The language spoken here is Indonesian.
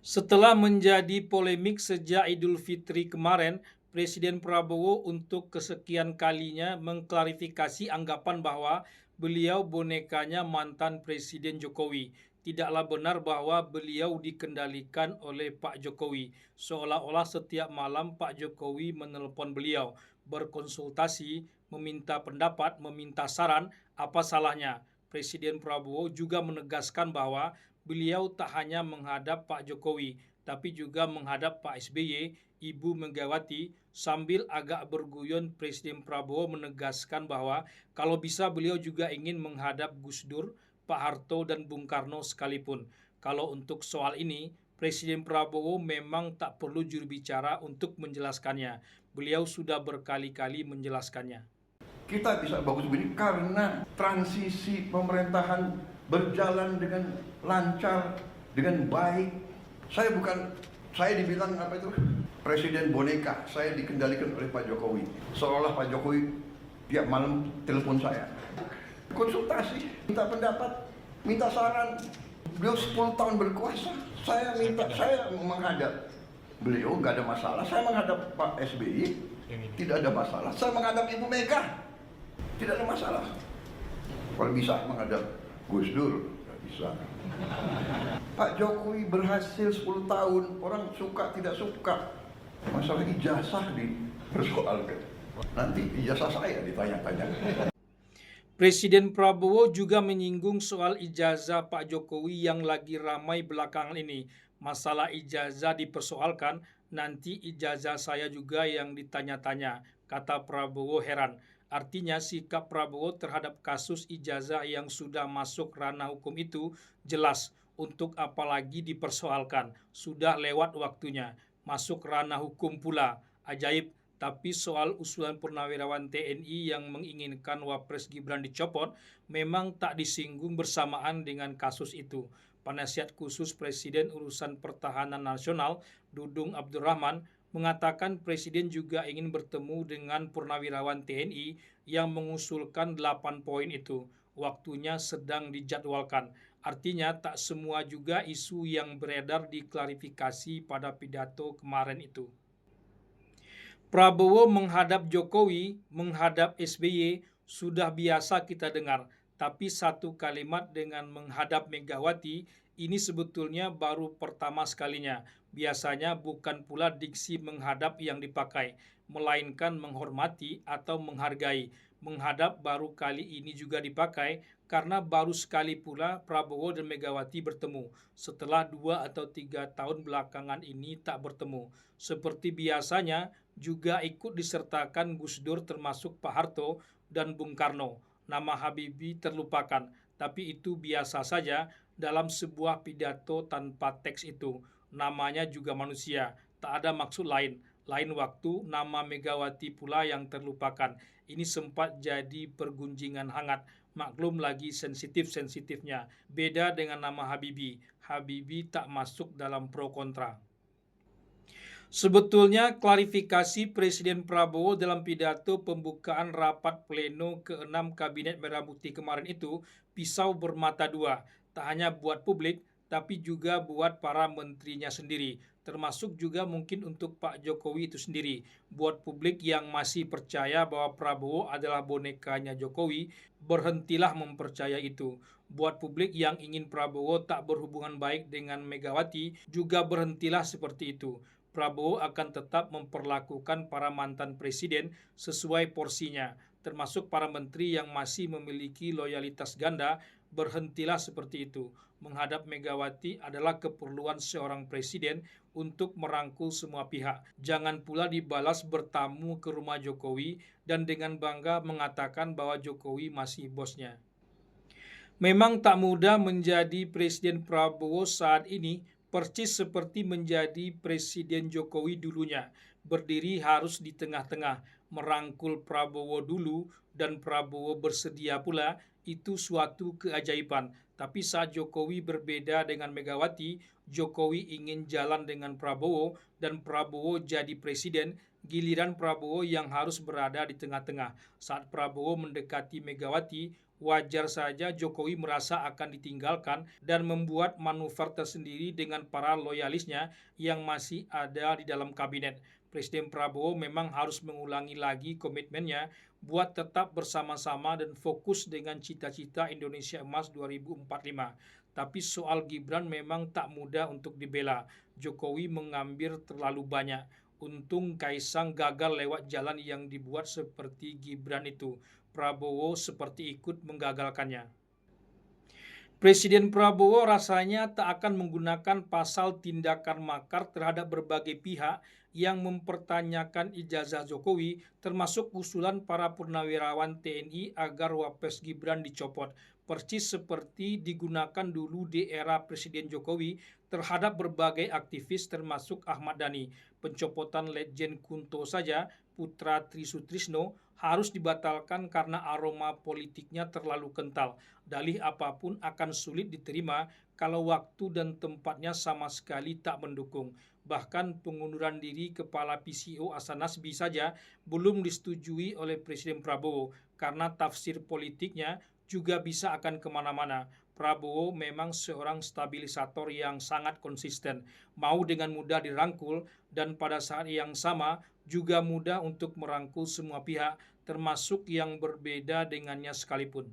Setelah menjadi polemik sejak Idul Fitri kemarin, Presiden Prabowo untuk kesekian kalinya mengklarifikasi anggapan bahwa beliau bonekanya mantan Presiden Jokowi. Tidaklah benar bahwa beliau dikendalikan oleh Pak Jokowi. Seolah-olah setiap malam Pak Jokowi menelpon beliau, berkonsultasi, meminta pendapat, meminta saran, apa salahnya? Presiden Prabowo juga menegaskan bahwa beliau tak hanya menghadap Pak Jokowi, tapi juga menghadap Pak SBY, Ibu Megawati, sambil agak berguyon Presiden Prabowo menegaskan bahwa kalau bisa beliau juga ingin menghadap Gus Dur, Pak Harto, dan Bung Karno sekalipun. Kalau untuk soal ini, Presiden Prabowo memang tak perlu juru bicara untuk menjelaskannya. Beliau sudah berkali-kali menjelaskannya. Kita bisa bagus begini karena transisi pemerintahan berjalan dengan lancar, dengan baik. Saya dibilang apa itu, presiden boneka. Saya dikendalikan oleh Pak Jokowi. Seolah Pak Jokowi tiap malam telepon saya, konsultasi, minta pendapat, minta saran. Beliau 10 tahun berkuasa. Saya menghadap beliau, nggak ada masalah. Saya menghadap Pak SBY, tidak ada masalah. Saya menghadap Ibu Mega, tidak ada masalah. Kalau bisa menghadap Gus Dur, nggak bisa. Pak Jokowi berhasil 10 tahun, orang suka tidak suka. Masalah ijazah dipersoalkan. Nanti ijazah saya ditanya-tanya. Presiden Prabowo juga menyinggung soal ijazah Pak Jokowi yang lagi ramai belakangan ini. Masalah ijazah dipersoalkan, nanti ijazah saya juga yang ditanya-tanya, kata Prabowo heran. Artinya sikap Prabowo terhadap kasus ijazah yang sudah masuk ranah hukum itu jelas. Untuk apalagi dipersoalkan, sudah lewat waktunya. Masuk ranah hukum pula, ajaib. Tapi soal usulan purnawirawan TNI yang menginginkan Wapres Gibran dicopot memang tak disinggung bersamaan dengan kasus itu. Penasihat khusus Presiden Urusan Pertahanan Nasional, Dudung Abdurrahman, mengatakan Presiden juga ingin bertemu dengan purnawirawan TNI yang mengusulkan 8 poin itu. Waktunya sedang dijadwalkan. Artinya tak semua juga isu yang beredar diklarifikasi pada pidato kemarin itu. Prabowo menghadap Jokowi, menghadap SBY sudah biasa kita dengar, tapi satu kalimat dengan menghadap Megawati ini sebetulnya baru pertama sekalinya. Biasanya bukan pula diksi menghadap yang dipakai, melainkan menghormati atau menghargai. Menghadap baru kali ini juga dipakai karena baru sekali pula Prabowo dan Megawati bertemu setelah 2 atau 3 tahun belakangan ini tak bertemu. Seperti biasanya, juga ikut disertakan Gus Dur termasuk Pak Harto dan Bung Karno. Nama Habibie terlupakan, tapi itu biasa saja dalam sebuah pidato tanpa teks itu. Namanya juga manusia, tak ada maksud lain. Lain waktu, nama Megawati pula yang terlupakan. Ini sempat jadi pergunjingan hangat. Maklum lagi sensitif-sensitifnya. Beda dengan nama Habibie. Habibie tak masuk dalam pro kontra. Sebetulnya klarifikasi Presiden Prabowo dalam pidato pembukaan rapat pleno ke-6 Kabinet Merah Putih kemarin itu pisau bermata dua, tak hanya buat publik tapi juga buat para menterinya sendiri, termasuk juga mungkin untuk Pak Jokowi itu sendiri. Buat publik yang masih percaya bahwa Prabowo adalah bonekanya Jokowi, berhentilah mempercaya itu. Buat publik yang ingin Prabowo tak berhubungan baik dengan Megawati, juga berhentilah seperti itu. Prabowo akan tetap memperlakukan para mantan presiden sesuai porsinya, termasuk para menteri yang masih memiliki loyalitas ganda. Berhentilah seperti itu. Menghadap Megawati adalah keperluan seorang presiden untuk merangkul semua pihak. Jangan pula dibalas bertamu ke rumah Jokowi dan dengan bangga mengatakan bahwa Jokowi masih bosnya. Memang tak mudah menjadi Presiden Prabowo saat ini, persis seperti menjadi Presiden Jokowi dulunya. Berdiri harus di tengah-tengah, merangkul Prabowo dulu dan Prabowo bersedia pula, itu suatu keajaiban. Tapi saat Jokowi berbeda dengan Megawati, Jokowi ingin jalan dengan Prabowo dan Prabowo jadi presiden, giliran Prabowo yang harus berada di tengah-tengah. Saat Prabowo mendekati Megawati, Wajar saja Jokowi merasa akan ditinggalkan dan membuat manuver tersendiri dengan para loyalisnya yang masih ada di dalam kabinet. Presiden Prabowo memang harus mengulangi lagi komitmennya buat tetap bersama-sama dan fokus dengan cita-cita Indonesia Emas 2045. Tapi soal Gibran memang tak mudah untuk dibela. Jokowi mengambil terlalu banyak. Untung Kaisang gagal lewat jalan yang dibuat seperti Gibran itu. Prabowo seperti ikut menggagalkannya. Presiden Prabowo rasanya tak akan menggunakan pasal tindakan makar terhadap berbagai pihak yang mempertanyakan ijazah Jokowi, termasuk usulan para purnawirawan TNI agar Wapres Gibran dicopot, persis seperti digunakan dulu di era Presiden Jokowi terhadap berbagai aktivis termasuk Ahmad Dhani. Pencopotan Letjen Kunto saja, putra Tri Sutrisno, harus dibatalkan karena aroma politiknya terlalu kental. Dalih apapun akan sulit diterima kalau waktu dan tempatnya sama sekali tak mendukung. Bahkan pengunduran diri Kepala PCO Hasan Nasbi saja belum disetujui oleh Presiden Prabowo karena tafsir politiknya juga bisa akan kemana-mana. Prabowo memang seorang stabilisator yang sangat konsisten, mau dengan mudah dirangkul dan pada saat yang sama juga mudah untuk merangkul semua pihak, termasuk yang berbeda dengannya sekalipun.